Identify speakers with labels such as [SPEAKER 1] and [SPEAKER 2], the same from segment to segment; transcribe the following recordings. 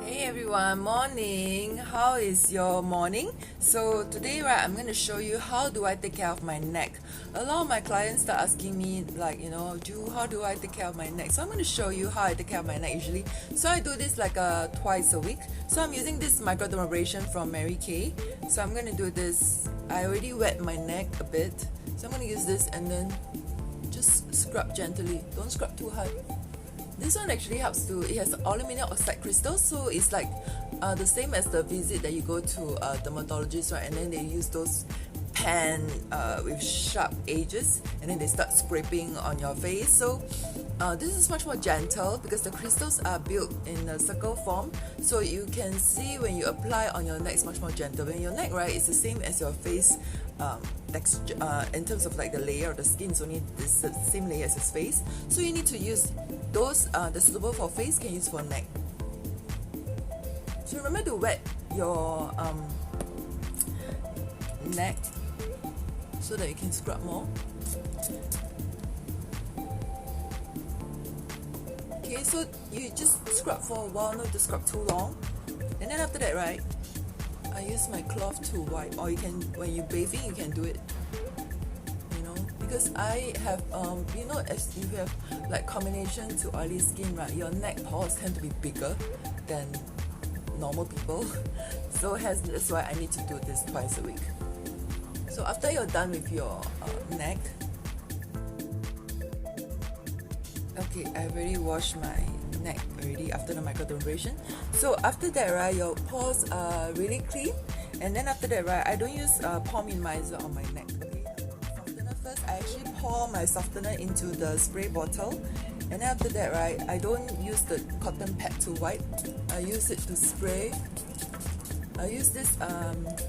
[SPEAKER 1] Hey everyone, morning. How is your morning? So today, right, I'm going to show you how do I take care of my neck. A lot of my clients start asking me like, Ju, how do I take care of my neck? So I'm going to show you how I take care of my neck usually. So I do this like twice a week. So I'm using this Microdermabrasion from Mary Kay. So I'm going to do this. I already wet my neck a bit. So I'm going to use this and then just scrub gently. Don't scrub too hard. This one actually helps to, it has aluminum oxide crystals, so it's like the same as the visit that you go to a dermatologist, right? And then they use those pen with sharp edges and then they start scraping on your face. So this is much more gentle because the crystals are built in a circle form, so you can see when you apply on your neck it's much more gentle. When your neck, right, it's the same as your face texture, in terms of like the layer of the skin, it's only the same layer as his face. So you need to use those that's suitable for face, can use for neck. So remember to wet your neck so that you can scrub more. Okay, so you just scrub for a while, not to scrub too long. And then after that, right, I use my cloth to wipe, or you can, when you're bathing, you can do it. Because I have, as you have like combination to oily skin, right, your neck pores tend to be bigger than normal people. So that's why I need to do this twice a week. So after you're done with your neck, okay, I've already washed my neck already after the microdermabrasion. So after that, right, your pores are really clean. And then after that, right, I don't use pore minimizer on my neck. Okay, softener first. I actually pour my softener into the spray bottle, and then after that, right, I don't use the cotton pad to wipe. I use it to spray. I use this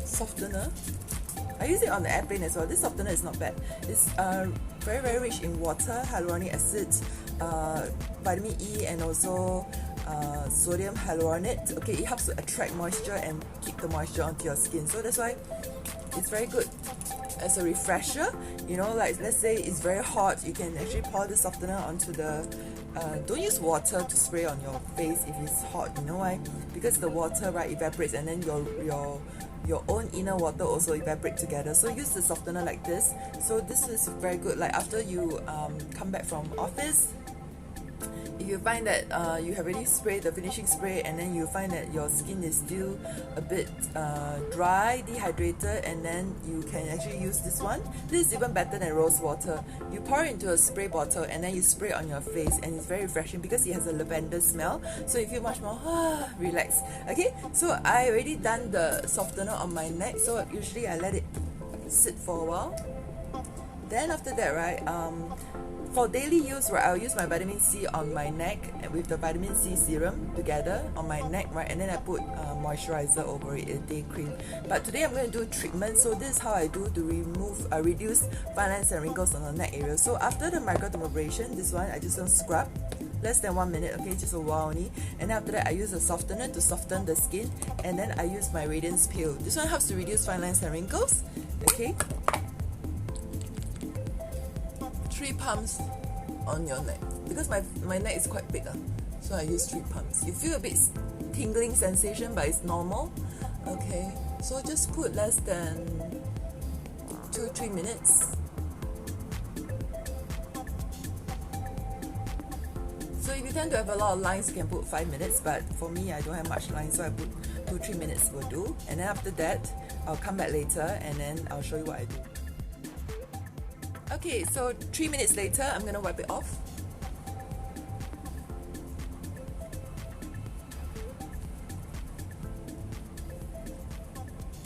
[SPEAKER 1] softener. I use it on the airplane as well. This softener is not bad. It's very, very rich in water, hyaluronic acid, vitamin E, and also sodium hyaluronate. Okay, it helps to attract moisture and keep the moisture onto your skin. So that's why it's very good as a refresher. Like let's say it's very hot, you can actually pour the softener onto the don't use water to spray on your face if it's hot. You know why? Because the water, right, evaporates, and then your own inner water also evaporate together. So use the softener like this. So this is very good, like after you come back from office, if you find that you have already sprayed the finishing spray and then you find that your skin is still a bit dry, dehydrated, and then you can actually use this one. This is even better than rose water. You pour it into a spray bottle and then you spray it on your face, and it's very refreshing because it has a lavender smell, so you feel much more relaxed. Okay, so I already done the softener on my neck, so usually I let it sit for a while. Then after that, right, for daily use, right, I'll use my vitamin C on my neck with the Vit C Serum together on my neck, right, and then I put moisturizer over it, a day cream. But today I'm going to do treatment, so this is how I do to reduce fine lines and wrinkles on the neck area. So after the microdermabrasion, this one I just don't scrub, less than 1 minute, okay, just a while only. And after that I use a softener to soften the skin, and then I use my Radiance Peel. This one helps to reduce fine lines and wrinkles. Okay, 3 pumps on your neck because my neck is quite big, so I use 3 pumps. You feel a bit tingling sensation, but it's normal. Okay, so just put less than 2-3 minutes. So if you tend to have a lot of lines, you can put 5 minutes, but for me I don't have much lines, so I put 2-3 minutes will do. And then after that I'll come back later and then I'll show you what I do. Okay, so 3 minutes later, I'm going to wipe it off.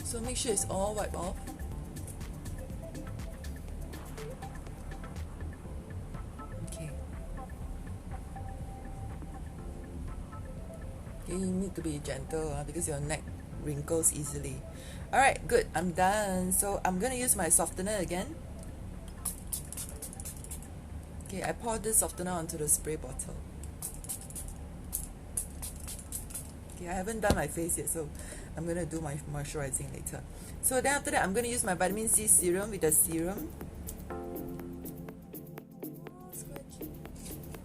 [SPEAKER 1] So make sure it's all wiped off. Okay. Okay, you need to be gentle because your neck wrinkles easily. Alright, good, I'm done. So I'm going to use my softener again. Okay, I poured this softener onto the spray bottle. Okay, I haven't done my face yet, so I'm going to do my moisturizing later. So then after that, I'm going to use my Vit C Serum with the serum.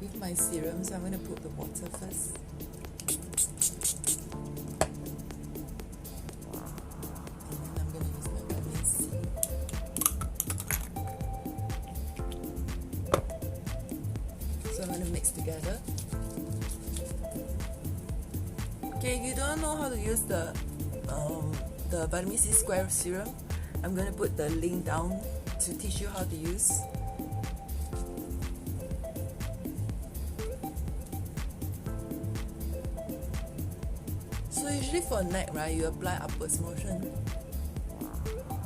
[SPEAKER 1] With my serum, so I'm going to put the water first. So I'm going to mix together. Okay, if you don't know how to use the Vit C Square serum, I'm going to put the link down to teach you how to use. So usually for neck, right, you apply upwards motion.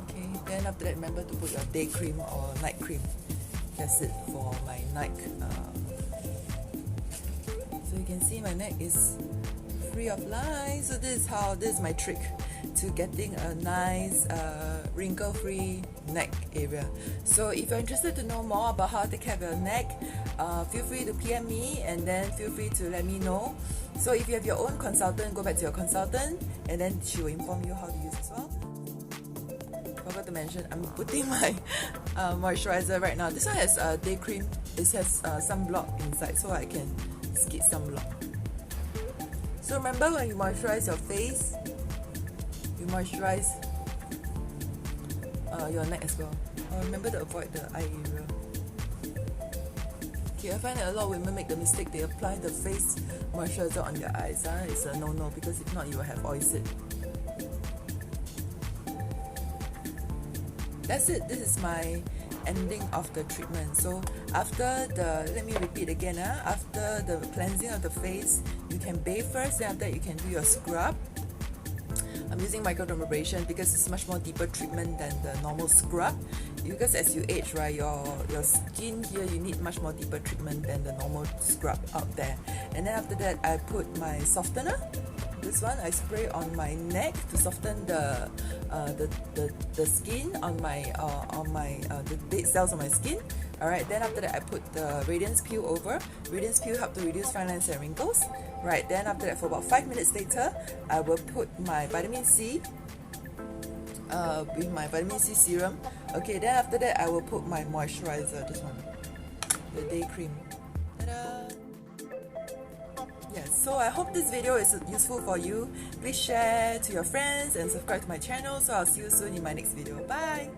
[SPEAKER 1] Okay, then after that, remember to put your day cream or night cream. That's it for my neck. So you can see my neck is free of lines. So this is my trick to getting a nice wrinkle-free neck area. So if you're interested to know more about how to take care of your neck, feel free to PM me and then feel free to let me know. So if you have your own consultant, go back to your consultant and then she will inform you how to use as well. Forgot to mention, I'm putting my moisturizer right now. This one has day cream. This has sunblock inside, so I can skip sunblock. So remember, when you moisturize your face, you moisturize your neck as well. Remember to avoid the eye area. Okay, I find that a lot of women make the mistake, they apply the face moisturizer on their eyes. It's a no-no, because if not, you will have oil sit. That's it. This is my ending of the treatment. So after let me repeat again, after the cleansing of the face, you can bathe first, then after that you can do your scrub. I'm using Microdermabrasion because it's much more deeper treatment than the normal scrub. Because as you age, right, your skin here, you need much more deeper treatment than the normal scrub out there. And then after that, I put my softener. This one I spray on my neck to soften the skin on the dead cells on my skin. Alright, then after that I put the Radiance Peel over. Radiance Peel help to reduce fine lines and wrinkles. Right, then after that, for about 5 minutes later, I will put my vitamin C with my vitamin C serum. Okay, then after that I will put my moisturizer, this one, the day cream. Ta-da! Yes, so I hope this video is useful for you. Please share to your friends and subscribe to my channel. So I'll see you soon in my next video. Bye!